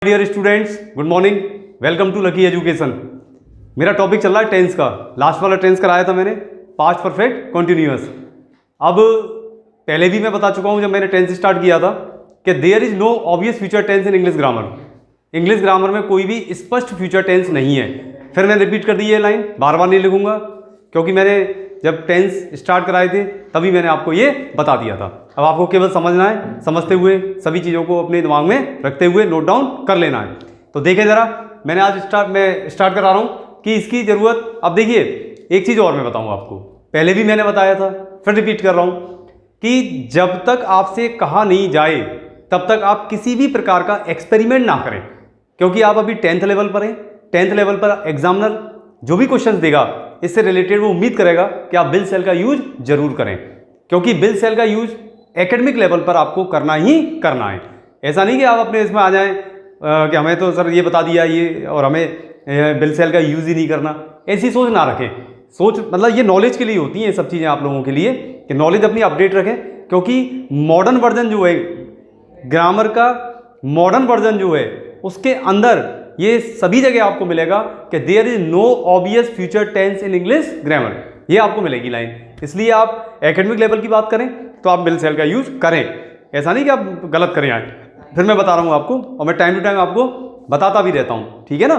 Dear students, good morning. Welcome to Lucky Education. मेरा topic चल रहा है टेंस का। लास्ट वाला टेंस कराया था मैंने, पास्ट परफेक्ट कॉन्टिन्यूअस। अब पहले भी मैं बता चुका हूं जब मैंने टेंस स्टार्ट किया था कि there is no obvious future tense in English grammar. English grammar में कोई भी स्पष्ट फ्यूचर टेंस नहीं है। फिर मैंने रिपीट कर दी ये लाइन, बार बार नहीं लिखूंगा, क्योंकि मैंने जब टेंस स्टार्ट कराए थे तभी मैंने आपको ये बता दिया था। अब आपको केवल समझना है, समझते हुए सभी चीज़ों को अपने दिमाग में रखते हुए नोट डाउन कर लेना है। तो देखिए ज़रा, मैंने आज स्टार्ट करा रहा हूँ कि इसकी ज़रूरत। अब देखिए, एक चीज़ और मैं बताऊँ आपको, पहले भी मैंने बताया था, फिर रिपीट कर रहा हूँ कि जब तक आपसे कहा नहीं जाए तब तक आप किसी भी प्रकार का एक्सपेरिमेंट ना करें, क्योंकि आप अभी 10th लेवल पर हैं। 10th लेवल पर एग्जामिनर जो भी क्वेश्चन देगा इससे रिलेटेड वो उम्मीद करेगा कि आप बिल सेल का यूज जरूर करें, क्योंकि बिल सेल का यूज एकेडमिक लेवल पर आपको करना ही करना है। ऐसा नहीं कि आप अपने इसमें आ जाएं कि हमें तो सर ये बता दिया ये और हमें बिल सेल का यूज ही नहीं करना। ऐसी सोच ना रखें। सोच मतलब ये नॉलेज के लिए होती हैं ये सब चीज़ें आप लोगों के लिए, कि नॉलेज अपनी अपडेट रखें, क्योंकि मॉडर्न वर्जन जो है ग्रामर का, मॉडर्न वर्जन जो है उसके अंदर ये सभी जगह आपको मिलेगा कि there is no obvious future tense in English grammar. ये आपको मिलेगी लाइन। इसलिए आप एकेडमिक लेवल की बात करें तो आप बिल सेल का यूज करें, ऐसा नहीं कि आप गलत करें। आए फिर मैं बता रहा हूँ आपको, और मैं टाइम टू टाइम आपको बताता भी रहता हूँ, ठीक है ना।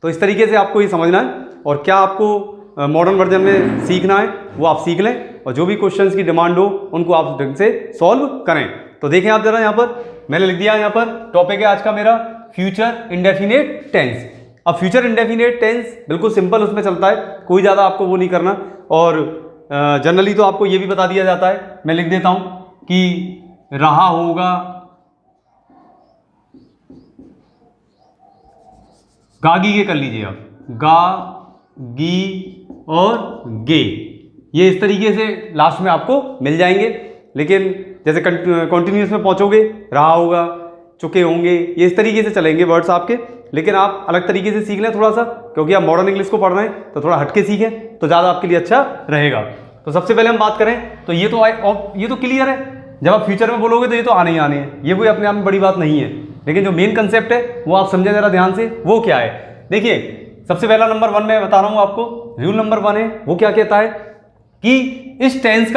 तो इस तरीके से आपको ये समझना है, और क्या आपको मॉडर्न वर्जन में सीखना है वो आप सीख लें, और जो भी क्वेश्चंस की डिमांड हो उनको आप ढंग से सॉल्व करें। तो देखें आप जरा, यहाँ पर मैंने लिख दिया, यहाँ पर टॉपिक है आज का मेरा फ्यूचर इंडेफिनेट टेंस। अब फ्यूचर इंडेफिनेट टेंस बिल्कुल सिंपल उसमें चलता है, कोई ज़्यादा आपको वो नहीं करना। और जनरली तो आपको ये भी बता दिया जाता है, मैं लिख देता हूँ कि रहा होगा, गागी के कर लीजिए आप, गा गी और गे, ये इस तरीके से लास्ट में आपको मिल जाएंगे। लेकिन जैसे कॉन्टिन्यूस में पहुंचोगे, रहा होगा, चुके होंगे, ये इस तरीके से चलेंगे वर्ड्स आपके। लेकिन आप अलग तरीके से सीख लें थोड़ा सा, क्योंकि आप मॉडर्न इंग्लिश को पढ़ रहे हैं तो थोड़ा हटके सीखें तो ज़्यादा आपके लिए अच्छा रहेगा। तो सबसे पहले हम बात करें तो ये तो क्लियर है। जब आप फ्यूचर में बोलोगे तो ये तो आने ही आने हैं, ये कोई अपने आप में बड़ी बात नहीं है। लेकिन जो मेन कंसेप्ट है वो आप समझें जरा ध्यान से, वो क्या है। देखिए, सबसे पहला नंबर 1 में बता रहा हूँ आपको, रूल नंबर 1 है, वो क्या कहता है कि इस टेंस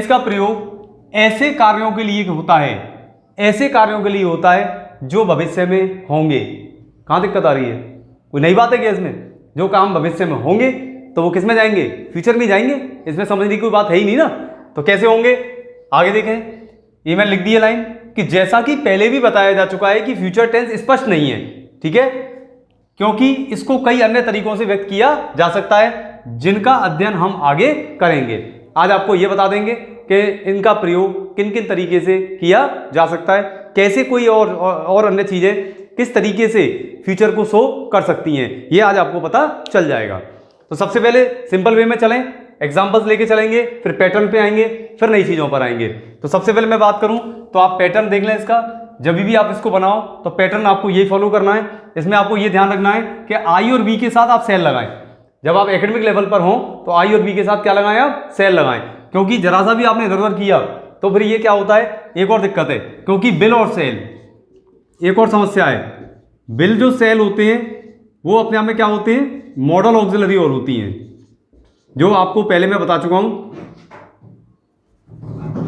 का प्रयोग ऐसे कार्यों के लिए होता है, ऐसे कार्यों के लिए होता है जो भविष्य में होंगे। कहाँ दिक्कत आ रही है? कोई नई बात है क्या इसमें? जो काम भविष्य में होंगे तो वो किस में जाएंगे? फ्यूचर में जाएंगे। इसमें समझने की कोई बात है ही नहीं ना। तो कैसे होंगे, आगे देखें। ये मैंने लिख दिया लाइन कि जैसा कि पहले भी बताया जा चुका है कि फ्यूचर टेंस स्पष्ट नहीं है, ठीक है, क्योंकि इसको कई अन्य तरीकों से व्यक्त किया जा सकता है जिनका अध्ययन हम आगे करेंगे। आज आपको यह बता देंगे कि इनका प्रयोग किन किन तरीके से किया जा सकता है, कैसे कोई और अन्य चीजें किस तरीके से फ्यूचर को शो कर सकती हैं, ये आज आपको पता चल जाएगा। तो सबसे पहले सिंपल वे में चलें, एग्जांपल्स लेके चलेंगे, फिर पैटर्न पे आएंगे, फिर नई चीजों पर आएंगे। तो सबसे पहले मैं बात करूं तो आप पैटर्न देख लें इसका। जब भी आप इसको बनाओ तो पैटर्न आपको यही फॉलो करना है। इसमें आपको ये ध्यान रखना है कि आई और बी के साथ आप सेल लगाएं। जब आप एकेडमिक लेवल पर हो तो आई और बी के साथ क्या लगाएं? आप सेल लगाएं, क्योंकि जरा सा भी आपने इधर उधर किया तो फिर ये क्या होता है, एक और दिक्कत है, क्योंकि बिल और सेल, एक और समस्या है। बिल जो सेल होते हैं वो अपने आप में क्या होते हैं? मॉडल ऑक्सिलरी और होती हैं, जो आपको पहले मैं बता चुका हूं।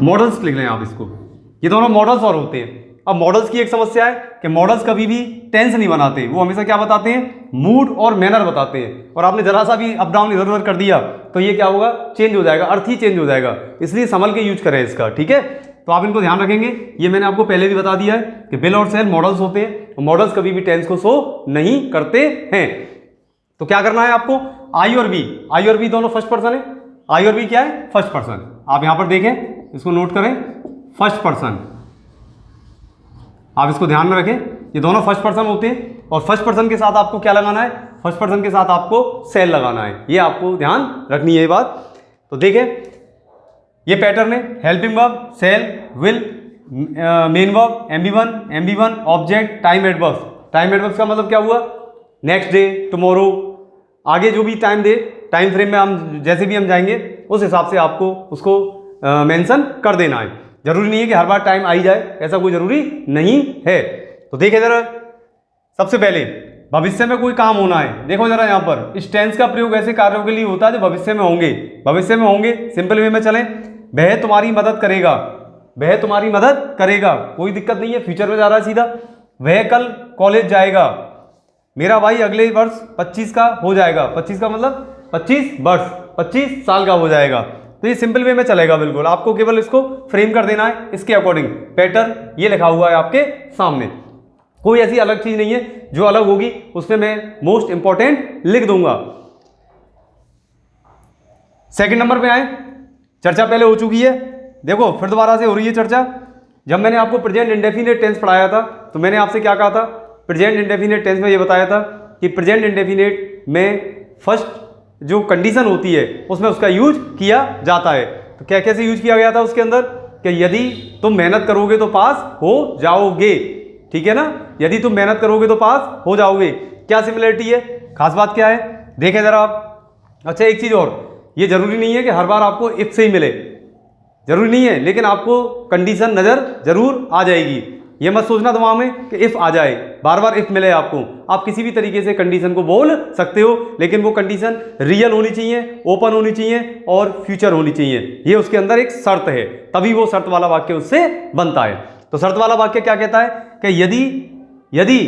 मॉडल्स लिख लें आप इसको, ये दोनों मॉडल्स और होते हैं। अब मॉडल्स की एक समस्या है कि मॉडल्स कभी भी टेंस नहीं बनाते, वो हमेशा क्या बताते हैं? मूड और मैनर बताते हैं। और आपने जरा सा भी अप डाउन इधर उधर कर दिया तो ये क्या होगा? चेंज हो जाएगा, अर्थ ही चेंज हो जाएगा। इसलिए संभल के यूज करें इसका, ठीक है। तो आप इनको ध्यान रखेंगे। ये मैंने आपको पहले भी बता दिया है कि बिल और सेल मॉडल्स होते हैं, और मॉडल्स कभी भी टेंस को शो नहीं करते हैं। तो क्या करना है आपको? आई और बी दोनों फर्स्ट पर्सन है। आई और बी क्या है? First person. आप यहां पर देखें, इसको नोट करें, फर्स्ट पर्सन। आप इसको ध्यान में रखें, ये दोनों फर्स्ट पर्सन होते हैं, और फर्स्ट पर्सन के साथ आपको क्या लगाना है? फर्स्ट पर्सन के साथ आपको सेल लगाना है। ये आपको ध्यान रखनी है ये बात। तो देखें, ये पैटर्न है, helping verb, shall, will, main verb, MB1 object, time adverbs. Time adverbs का मतलब क्या हुआ? नेक्स्ट डे, टुमारो, आगे जो भी टाइम दे, टाइम फ्रेम में हम जैसे भी हम जाएंगे उस हिसाब से आपको उसको मेंशन कर देना है। जरूरी नहीं है कि हर बार टाइम आ ही जाए, ऐसा कोई जरूरी नहीं है। तो देखिए जरा, सबसे पहले भविष्य में कोई काम होना है, देखो जरा यहाँ पर इस टेंस का प्रयोग ऐसे कार्यों के लिए होता है जो भविष्य में होंगे। भविष्य में होंगे सिंपल वे में चलें, वह तुम्हारी मदद करेगा, वह तुम्हारी मदद करेगा, कोई दिक्कत नहीं है, फ्यूचर में जा रहा है सीधा। वह कल कॉलेज जाएगा, मेरा भाई अगले वर्ष 25 का हो जाएगा, 25 का मतलब 25 वर्ष, 25 साल का हो जाएगा। तो ये सिंपल वे में चलेगा बिल्कुल, आपको केवल इसको फ्रेम कर देना है इसके अकॉर्डिंग। पैटर्न ये लिखा हुआ है आपके सामने, कोई ऐसी अलग चीज नहीं है, जो अलग होगी उसमें मैं मोस्ट इंपॉर्टेंट लिख दूंगा। सेकंड नंबर पे आए, चर्चा पहले हो चुकी है, देखो फिर दोबारा से हो रही है चर्चा। जब मैंने आपको प्रेजेंट इंडेफिनिट टेंस पढ़ाया था तो मैंने आपसे क्या कहा था, प्रेजेंट इंडेफिनिट टेंस में ये बताया था कि प्रेजेंट इंडेफिनिट में फर्स्ट जो कंडीशन होती है उसमें उसका यूज किया जाता है। तो क्या कैसे यूज किया गया था उसके अंदर, कि यदि तुम मेहनत करोगे तो पास हो जाओगे, ठीक है ना, यदि तुम मेहनत करोगे तो पास हो जाओगे। क्या सिमिलरिटी है, खास बात क्या है, देखें जरा आप। अच्छा एक चीज और, ये जरूरी नहीं है कि हर बार आपको इफ से ही मिले, जरूरी नहीं है, लेकिन आपको कंडीशन नजर जरूर आ जाएगी। ये मत सोचना दिमाग में कि इफ आ जाए, बार बार इफ मिले आपको, आप किसी भी तरीके से कंडीशन को बोल सकते हो, लेकिन वो कंडीशन रियल होनी चाहिए, ओपन होनी चाहिए और फ्यूचर होनी चाहिए। ये उसके अंदर एक शर्त है, तभी वो शर्त वाला वाक्य उससे बनता है। तो शर्त वाला वाक्य क्या कहता है कि यदि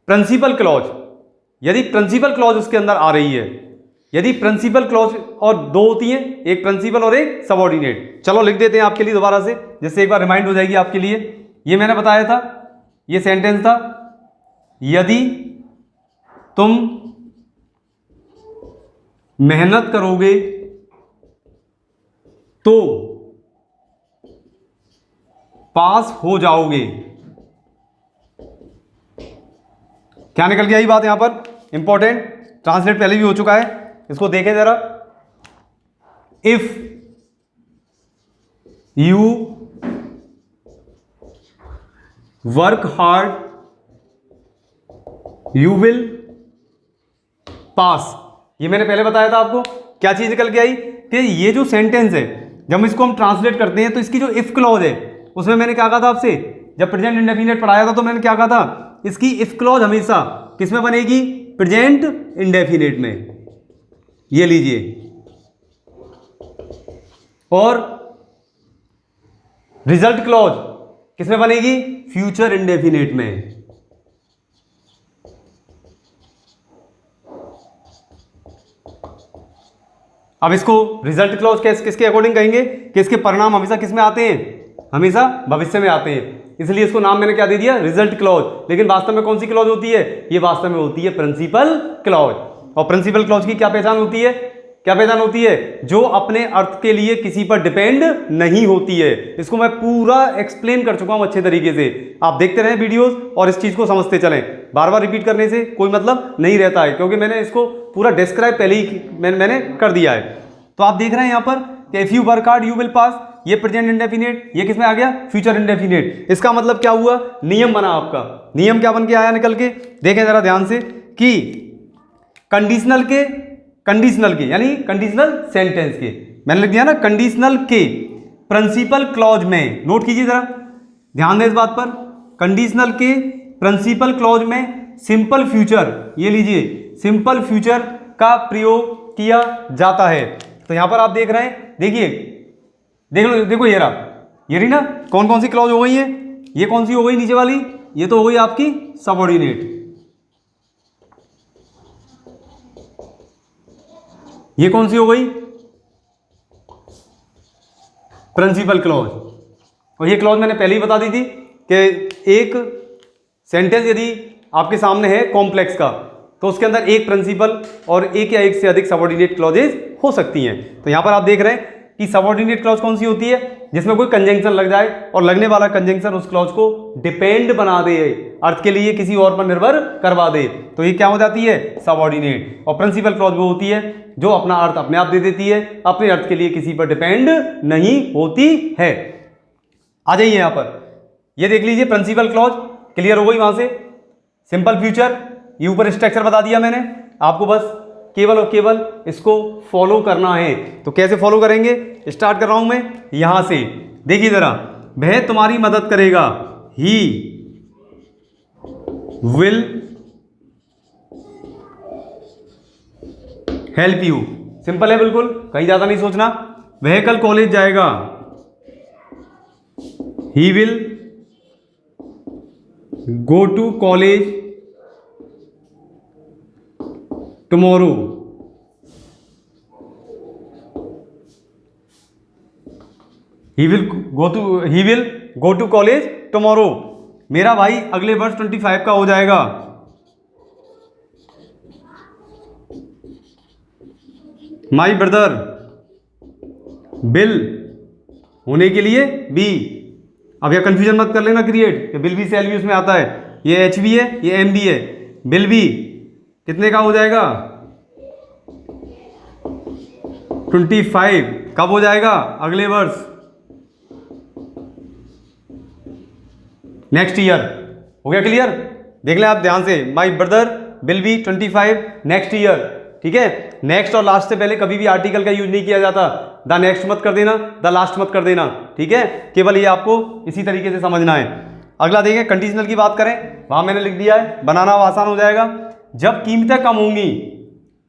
प्रिंसिपल क्लॉज, यदि प्रिंसिपल क्लॉज उसके अंदर आ रही है, यदि प्रिंसिपल क्लॉज, और दो होती हैं, एक प्रिंसिपल और एक सबऑर्डिनेट। चलो लिख देते हैं आपके लिए दोबारा से, जिससे एक बार रिमाइंड हो जाएगी आपके लिए। ये मैंने बताया था, ये सेंटेंस था, यदि तुम मेहनत करोगे तो पास हो जाओगे। क्या निकल गया, यही बात यहां पर इंपॉर्टेंट, ट्रांसलेट पहले भी हो चुका है, इसको देखें जरा। If you work hard you will pass. ये मैंने पहले बताया था आपको, क्या चीज निकल के आई कि ये जो सेंटेंस है जब इसको हम ट्रांसलेट करते हैं तो इसकी जो इफ क्लॉज है उसमें मैंने क्या कहा था आपसे, जब प्रेजेंट इंडेफिनिट पढ़ाया था तो मैंने क्या कहा था, इसकी इफ क्लॉज हमेशा किसमें बनेगी, प्रेजेंट इंडेफिनिट में, ये लीजिए। और रिजल्ट क्लॉज किसमें बनेगी, फ्यूचर इंडेफिनिट में। अब इसको रिजल्ट क्लॉज किसके अकॉर्डिंग कहेंगे कि इसके परिणाम हमेशा किसमें आते हैं, हमेशा भविष्य में आते हैं, इसलिए इसको नाम मैंने क्या दे दिया, रिजल्ट क्लॉज। लेकिन वास्तव में कौन सी क्लॉज होती है, ये वास्तव में होती है प्रिंसिपल क्लॉज। और प्रिंसिपल क्लॉज की क्या पहचान होती है, क्या पहचान होती है, जो अपने अर्थ के लिए किसी पर डिपेंड नहीं होती है। इसको मैं पूरा एक्सप्लेन कर चुका हूं अच्छे तरीके से, आप देखते रहें वीडियोस और इस चीज को समझते चलें। बार बार रिपीट करने से कोई मतलब नहीं रहता है, क्योंकि मैंने इसको पूरा डिस्क्राइब पहले ही मैंने कर दिया है। तो आप देख रहे हैं यहां पर कि if you work hard you will pass, ये प्रेजेंट इंडेफिनिट, ये किसमें आ गया, फ्यूचर इंडेफिनिट। इसका मतलब क्या हुआ, नियम बना आपका, नियम क्या बन के आया निकल के, देखें जरा ध्यान से कि कंडीशनल के यानी कंडीशनल सेंटेंस के, मैंने लिख दिया ना, कंडीशनल के प्रिंसिपल क्लॉज में, नोट कीजिए जरा, ध्यान दें इस बात पर, कंडीशनल के प्रिंसिपल क्लॉज में सिंपल फ्यूचर, ये लीजिए, सिंपल फ्यूचर का प्रयोग किया जाता है। तो यहां पर आप देख रहे हैं, देखिए देखो ये रहा, ये रही ना, कौन कौन सी क्लॉज हो गई है, ये कौन सी हो गई नीचे वाली, ये तो हो गई आपकी सबऑर्डिनेट, ये कौन सी हो गई, प्रिंसिपल क्लॉज। और ये क्लॉज मैंने पहले ही बता दी थी कि एक सेंटेंस यदि आपके सामने है कॉम्प्लेक्स का, तो उसके अंदर एक प्रिंसिपल और एक या एक से अधिक सबऑर्डिनेट क्लॉजेज हो सकती हैं। तो यहां पर आप देख रहे हैं कि सबऑर्डिनेट क्लॉज कौन सी होती है, जिसमें कोई कंजंक्शन लग जाए और लगने वाला कंजंक्शन उस क्लॉज को डिपेंड बना दे, अर्थ के लिए किसी और पर निर्भर करवा दे, तो ये क्या हो जाती है, सबऑर्डिनेट। और प्रिंसिपल क्लॉज वो होती है जो अपना अर्थ अपने आप दे देती है, अपने अर्थ के लिए किसी पर डिपेंड नहीं होती है। आ जाइए यहां पर, ये देख लीजिए प्रिंसिपल क्लॉज, क्लियर हो गई वहां से। सिंपल फ्यूचर, ये ऊपर स्ट्रक्चर बता दिया मैंने आपको, बस केवल और केवल इसको फॉलो करना है। तो कैसे फॉलो करेंगे, स्टार्ट कर रहा हूं मैं यहां से, देखिए जरा, वह तुम्हारी मदद करेगा, he will help you. Simple है बिल्कुल, कहीं ज़्यादा नहीं सोचना। वह कल कॉलेज जाएगा, he will go to college tomorrow. He will go to college tomorrow. मेरा भाई अगले वर्ष 25 का हो जाएगा। माई ब्रदर बिल होने के लिए बी। अब यह कंफ्यूजन मत कर लेना क्रिएट, बिल भी सेल भी उसमें आता है। ये एच भी है, ये एम भी है। बिल भी कितने का हो जाएगा? 25। कब हो जाएगा? अगले वर्ष, नेक्स्ट ईयर। हो गया क्लियर? देख लें आप ध्यान से। My brother will be 25 next year. ठीक है, नेक्स्ट और लास्ट से पहले कभी भी आर्टिकल का यूज नहीं किया जाता। द नेक्स्ट मत कर देना, द लास्ट मत कर देना। ठीक है, केवल ये आपको इसी तरीके से समझना है। अगला देखें, कंडीशनल की बात करें, वहां मैंने लिख दिया है, बनाना आसान हो जाएगा। जब कीमतें कम होंगी,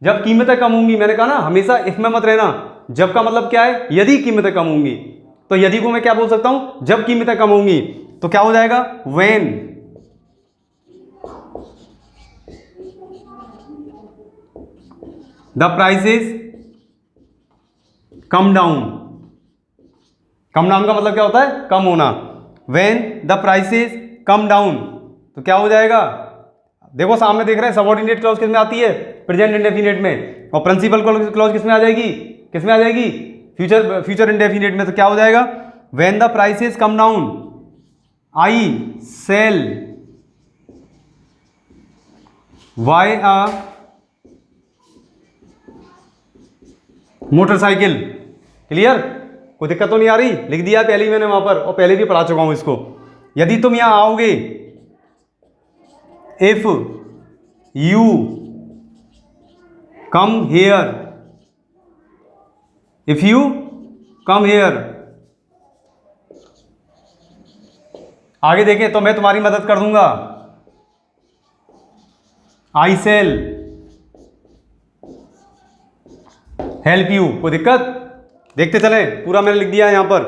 जब कीमतें कम होंगी, मैंने कहा ना हमेशा इफ में मत रहना। जब का मतलब क्या है? यदि कीमतें कम होंगी। तो यदि को मैं क्या बोल सकता हूं? जब कीमतें कम होंगी। तो क्या हो जाएगा? When the prices come down. Come down का मतलब क्या होता है? कम होना। When the prices come down, तो क्या हो जाएगा? देखो सामने देख रहे हैं, सबऑर्डिनेट क्लॉज किस में आती है? प्रेजेंट इंडेफिनिट में। और प्रिंसिपल क्लॉज किस में आ जाएगी? किस में आ जाएगी? फ्यूचर इंडेफिनिट में। तो क्या हो जाएगा? When the prices come down I shall buy a motorcycle. Clear? कोई दिक्कत तो नहीं आ रही? लिख दिया पहले ही मैंने वहां पर, और पहले भी पढ़ा चुका हूं इसको। यदि तुम यहां आओगे, if you come here, if you come here, आगे देखें, तो मैं तुम्हारी मदद कर दूंगा। आई सेल हेल्प यू। कोई दिक्कत? देखते चलें, पूरा मैंने लिख दिया है यहां पर।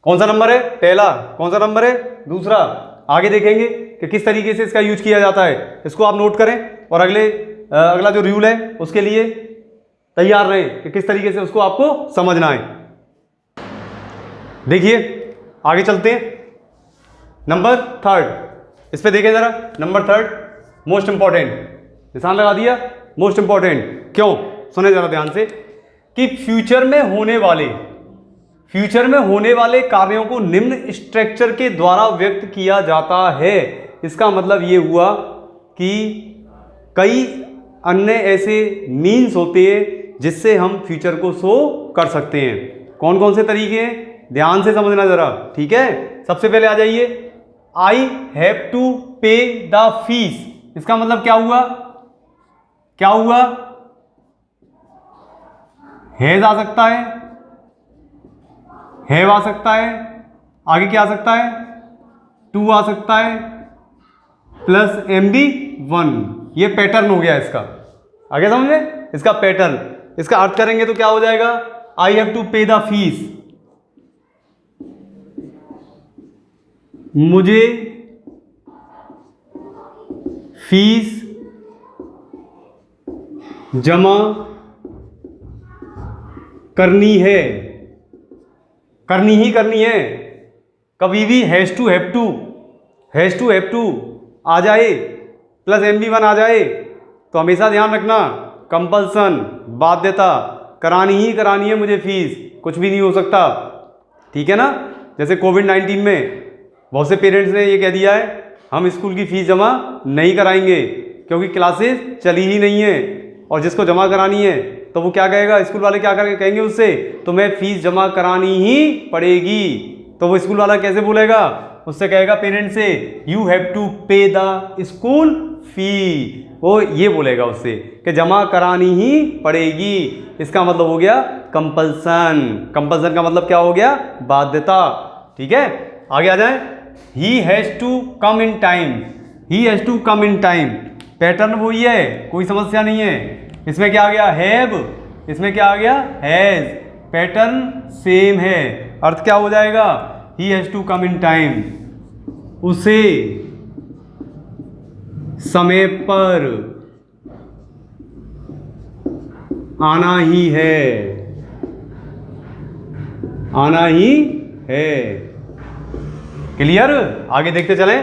कौन सा नंबर है? पहला। कौन सा नंबर है? दूसरा। आगे देखेंगे कि किस तरीके से इसका यूज किया जाता है। इसको आप नोट करें और अगला जो रूल है उसके लिए तैयार रहें कि किस तरीके से उसको आपको समझना है। देखिए आगे चलते हैं। नंबर 3, इस पे देखें जरा। नंबर 3 मोस्ट इंपॉर्टेंट, निशान लगा दिया, मोस्ट इंपॉर्टेंट। क्यों? सुने जरा ध्यान से कि फ्यूचर में होने वाले कार्यों को निम्न स्ट्रक्चर के द्वारा व्यक्त किया जाता है। इसका मतलब ये हुआ कि कई अन्य ऐसे मीन्स होते हैं जिससे हम फ्यूचर को शो कर सकते हैं। कौन कौन से तरीके हैं? ध्यान से समझना जरा। ठीक है, सबसे पहले आ जाइए, आई हैव टू पे द फीस। इसका मतलब क्या हुआ? क्या हुआ? हैज आ सकता है, हैव आ सकता है, आगे क्या आ सकता है? टू आ सकता है, प्लस MB1। ये पैटर्न हो गया इसका। आगे समझ में? इसका पैटर्न। इसका अर्थ करेंगे तो क्या हो जाएगा? आई हैव टू पे द फीस, मुझे फीस जमा करनी है, करनी ही करनी है। कभी भी हैज टू हैव टू आ जाए प्लस MB1 आ जाए तो हमेशा ध्यान रखना, कंपल्सन, बाध्यता, करानी ही करानी है मुझे फीस, कुछ भी नहीं हो सकता। ठीक है ना? जैसे कोविड-19 में बहुत से पेरेंट्स ने ये कह दिया है हम स्कूल की फीस जमा नहीं कराएंगे क्योंकि क्लासेस चली ही नहीं है। और जिसको जमा करानी है तो वो क्या कहेगा? स्कूल वाले क्या कहेंगे उससे? तुम्हें फीस जमा करानी ही पड़ेगी। तो वो स्कूल वाला कैसे बोलेगा? उससे कहेगा पेरेंट्स से यू हैव टू पे द स्कूल फी। वो ये बोलेगा उससे कि जमा करानी ही पड़ेगी। इसका मतलब हो गया कंपल्सन। कंपल्सन का मतलब क्या हो गया? बाध्यता। ठीक है, आगे आ जाए। He has to come in time. He has to come in time, pattern वही है, कोई समस्या नहीं है। इसमें क्या आ गया, हैव, इसमें क्या आ गया, हैज़, पैटर्न सेम है। अर्थ क्या हो जाएगा, he has to come in time, उसे समय पर आना ही है, आना ही है। क्लियर, आगे देखते चलें।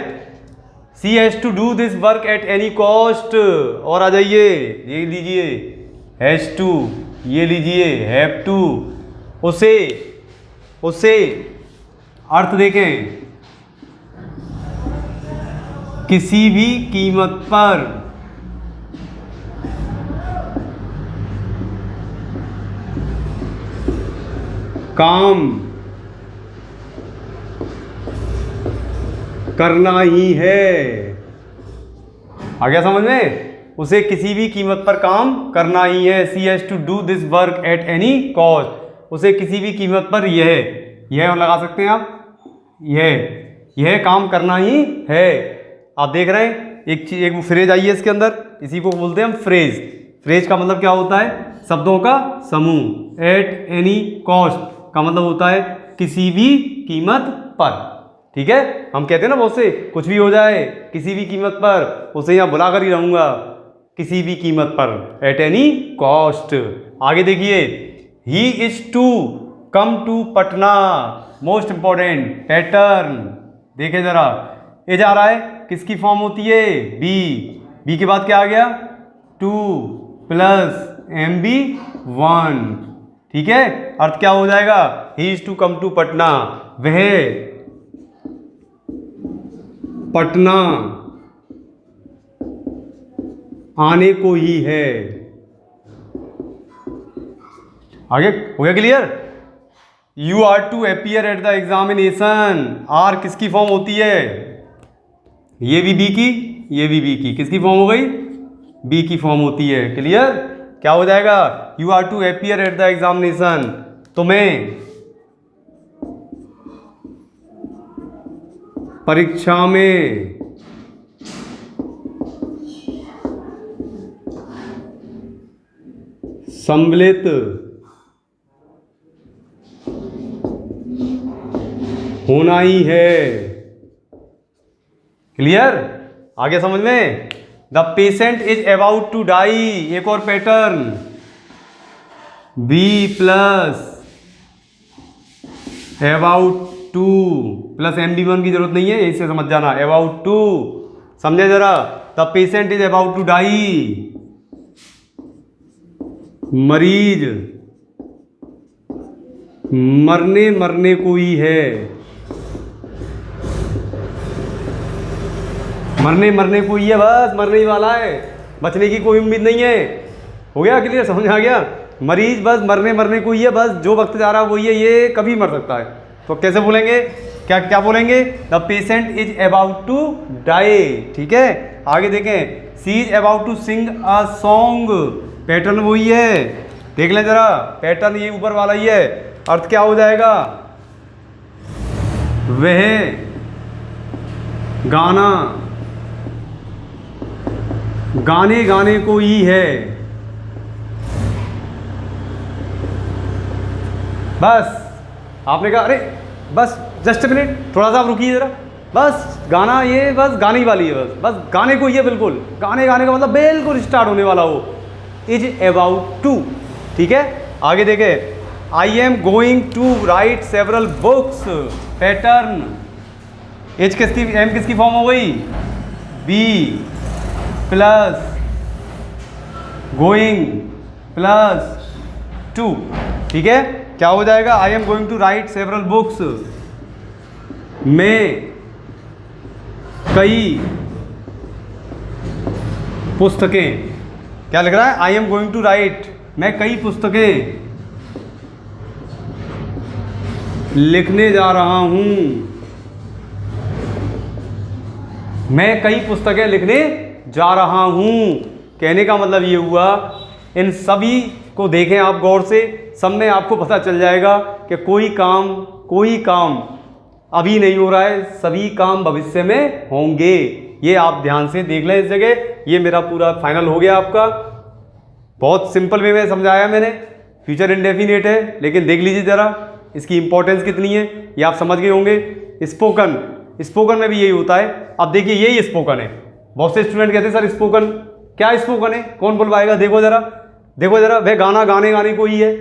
C has to do this work at any cost, और आ जाइए, ये लीजिए हैज़ टू, ये लीजिए हैव टू, उसे, उसे अर्थ देखें, किसी भी कीमत पर काम करना ही है। आ गया समझ में, उसे किसी भी कीमत पर काम करना ही है। C has to do this work at any cost, उसे किसी भी कीमत पर यह लगा सकते हैं आप, यह काम करना ही है। आप देख रहे हैं एक फ्रेज आई है इसके अंदर, इसी को बोलते हैं हम फ्रेज। फ्रेज का मतलब क्या होता है, शब्दों का समूह। एट एनी कॉस्ट का मतलब होता है किसी भी कीमत पर, ठीक है। हम कहते हैं ना बहुत से, कुछ भी हो जाए किसी भी कीमत पर, उसे यहाँ बुला कर ही रहूंगा, किसी भी कीमत पर, एट एनी कॉस्ट। आगे देखिए, he is to come to Patna, most important pattern देखे जरा, ये जा रहा है, किसकी फॉर्म होती है, बी, बी के बाद क्या आ गया, टू प्लस MB1, ठीक है। अर्थ क्या हो जाएगा, he is to come to Patna, वह पटना आने को ही है। आगे हो गया clear. You are to appear at the examination, are किसकी फॉर्म होती है, ये भी बी की, ये भी बी की, किसकी फॉर्म हो गई, बी की फॉर्म होती है। क्लियर, क्या हो जाएगा, you are to appear at the examination, तुम्हें परीक्षा में सम्मिलित होना ही है। क्लियर, आगे समझ में। The patient is about to die, एक और pattern, B plus about to plus MB1 की जरूरत नहीं है, यही से समझ जाना, अबाउट टू, समझे जरा। The patient is about to die, मरीज मरने को ही है, मरने को ही है, बस मरने ही वाला है, बचने की कोई उम्मीद नहीं है। हो गया क्लियर, समझ आ गया। मरीज बस मरने को ही है, बस जो वक्त जा रहा है वही है, ये कभी मर सकता है। तो कैसे बोलेंगे, क्या बोलेंगे, the patient is about to die, ठीक है। आगे देखें, C is about to sing a song, pattern वही है, देख लें जरा, पैटर्न ये ऊपर वाला ही है। अर्थ क्या हो जाएगा, वह गाने को ही है। बस आपने कहा, अरे बस जस्ट ए मिनट, थोड़ा सा आप रुकिए जरा, बस गाना ये बस गाने वाली है, बस गाने को ही है, बिल्कुल गाने का मतलब बिल्कुल स्टार्ट होने वाला हो, इज अबाउट टू, ठीक है। आगे देखे, I am going to write several books, pattern, H किसकी, एम किसकी फॉर्म हो गई, B plus going plus to, ठीक है। क्या हो जाएगा, I am going to write several books, मैं कई पुस्तकें, क्या लिख रहा है, I am going to write, मैं कई पुस्तकें लिखने जा रहा हूं, मैं कई पुस्तकें लिखने जा रहा हूं। कहने का मतलब ये हुआ, इन सभी को देखें आप गौर से, सब में आपको पता चल जाएगा कि कोई काम अभी नहीं हो रहा है, सभी काम भविष्य में होंगे। ये आप ध्यान से देख लें इस जगह। ये मेरा पूरा फाइनल हो गया आपका। बहुत सिंपल वे में समझाया मैंने। फ्यूचर इंडेफिनिट है, लेकिन देख लीजिए ज़रा इसकी इंपॉर्टेंस कितनी है, ये आप समझ गए होंगे। स्पोकन में भी यही होता है। अब देखिए यही स्पोकन है। बहुत से स्टूडेंट कहते हैं सर स्पोकन क्या स्पोकन है, कौन बोल पाएगा? देखो जरा वह गाना गाने को ही है,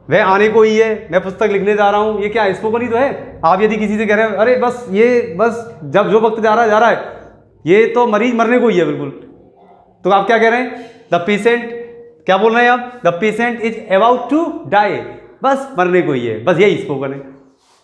वह आने को ही है, मैं पुस्तक लिखने जा रहा हूँ, ये क्या स्पोकन ही तो है। आप यदि किसी से कह रहे हैं अरे बस जब जो वक्त जा रहा है, ये तो मरीज मरने को ही है बिल्कुल, तो आप क्या कह रहे हैं? द पेशेंट, क्या बोल रहे हैं आप? The patient is about to die, बस मरने को ही है, बस यही स्पोकन है।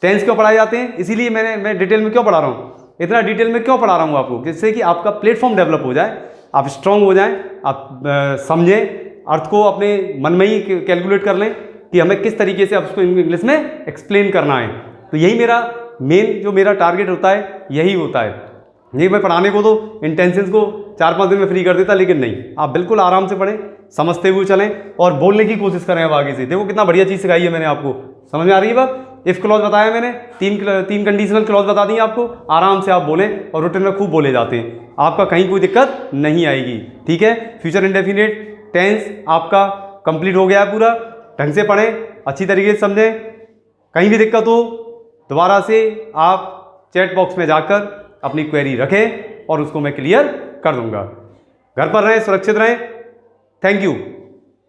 टेंस क्यों पढ़ाए जाते हैं? इसीलिए मैं डिटेल में क्यों पढ़ा रहा हूँ, इतना डिटेल में क्यों पढ़ा रहा हूँ आपको, जिससे कि आपका प्लेटफॉर्म डेवलप हो जाए, आप स्ट्रांग हो जाएं, आप समझें, अर्थ को अपने मन में ही कैलकुलेट कर लें कि हमें किस तरीके से उसको इंग्लिश में एक्सप्लेन करना है। तो यही मेरा मेन जो मेरा टारगेट होता है, यही होता है। नहीं मैं पढ़ाने को तो इंटेंशंस को 4-5 दिन में फ्री कर देता, लेकिन नहीं, आप बिल्कुल आराम से पढ़ें, समझते हुए चलें और बोलने की कोशिश करें। अब आगे से देखो कितना बढ़िया चीज़ सिखाई है मैंने आपको, समझ में आ रही है बात? इफ क्लॉज बताया मैंने, तीन कंडीशनल क्लॉज बता दी आपको, आराम से आप बोलें और रिटन में खूब बोले जाते हैं, आपका कहीं कोई दिक्कत नहीं आएगी। ठीक है, फ्यूचर इंडेफिनिट टेंस आपका कंप्लीट हो गया है पूरा। ढंग से पढ़ें, अच्छी तरीके से समझें, कहीं भी दिक्कत हो दोबारा से आप चैट बॉक्स में जाकर अपनी क्वेरी रखें और उसको मैं क्लियर कर दूंगा। घर पर रहें, सुरक्षित रहें। Thank you.